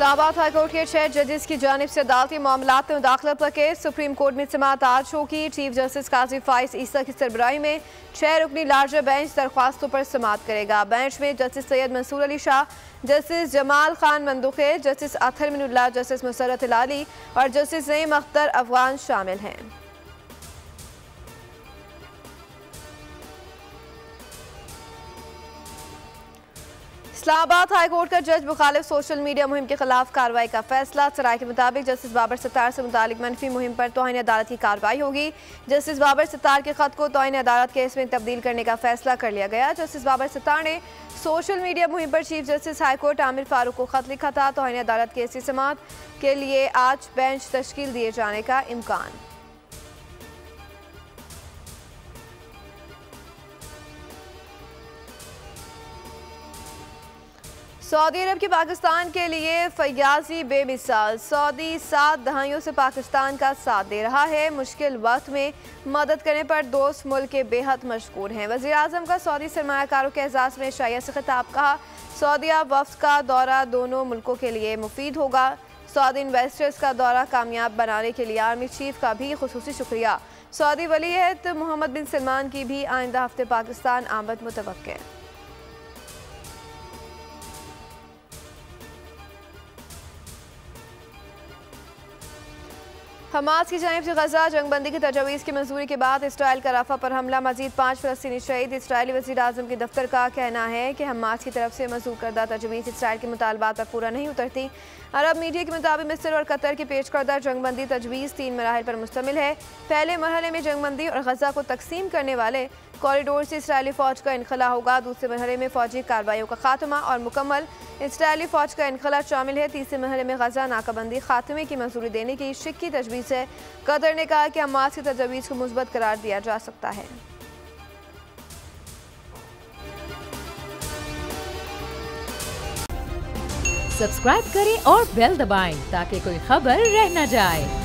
Islamabad high court के 6 जजेस की जानिब से अदालती मामलात में मुदाखलत पर केस सुप्रीम कोर्ट में समाअत आज होगी। चीफ जस्टिस काजी फाइज ईसा की सरबराही में 6 रुकनी लार्जर बेंच दरख्वास्तों पर समाअत करेगा। बेंच में justice Syed Mansoor Ali Shah, justice Jamal Khan Mandokhail, justice Athar Minallah, justice Musarrat Hilali और जस्टिस नईम अख्तर अफगान शामिल हैं। इस्लामाबाद हाईकोर्ट का जज मुखालिफ सोशल मीडिया मुहिम के खिलाफ कार्रवाई का फैसला। सराय के मुताबिक जस्टिस बाबर सत्तार से मुतालिक मनफी मुहिम पर तौहीन अदालत की कार्रवाई होगी। जस्टिस बाबर सत्तार के खत को तौहीन अदालत केस में तब्दील करने का फैसला कर लिया गया। जस्टिस बाबर सत्तार ने सोशल मीडिया मुहिम पर chief justice high court Aamir Farooq को खत लिखा था। तौहीन अदालत केस की समाअत के लिए आज बेंच तश्कील दिए जाने का इम्कान। सऊदी अरब की पाकिस्तान के लिए फयाजी बेमिसाल। सऊदी 7 दहाइयों से पाकिस्तान का साथ दे रहा है। मुश्किल वक्त में मदद करने पर दोस्त मुल्क के बेहद मशकूर हैं। वज़ीर आज़म का सऊदी सरमायाकारों के एजाज़ में शाइया से खिताब। कहा, सऊदीया वफ्द का दौरा दोनों मुल्कों के लिए मुफीद होगा। सऊदी इन्वेस्टर्स का दौरा कामयाब बनाने के लिए आर्मी चीफ का भी खुसूसी शुक्रिया। सऊदी वलीअहद मोहम्मद बिन सलमान की भी आइंदा हफ्ते पाकिस्तान आमद मुतवक्के। हमास की जानिब से गजा जंगबंदी की तजवीज़ की मंजूरी के बाद इसराइल का रफा पर हमला, मजीद 5 फ़लस्तीनी शहीद। इसराइली वज़ीर आज़म के दफ्तर का कहना है कि हमास की तरफ से मंजूर करदा तजवीज़ इसराइल के मुतालबात पर पूरा नहीं उतरती। अरब मीडिया के मुताबिक मिस्र और कतर की पेश करदा जंगबंदी तजवीज़ 3 मराहिल पर मुश्तमिल है। पहले मरहले में जंगबंदी और गजा को तकसीम करने वाले कॉरिडोर से इसराइली फ़ौज का इनखला होगा। दूसरे मरहले में फ़ौजी कार्रवाइयों का खात्मा और मुकम्मल इसराइली फ़ौज का इनखला शामिल है। तीसरे मरहले में गजा नाकाबंदी खात्मे की मंजूरी देने की शिक्की तजवीज़ है। कतर ने कहा कि हमास की तजवीज़ को मुस्बत करार दिया जा सकता है। सब्सक्राइब करें और बेल दबाएं ताकि कोई खबर रह न जाए।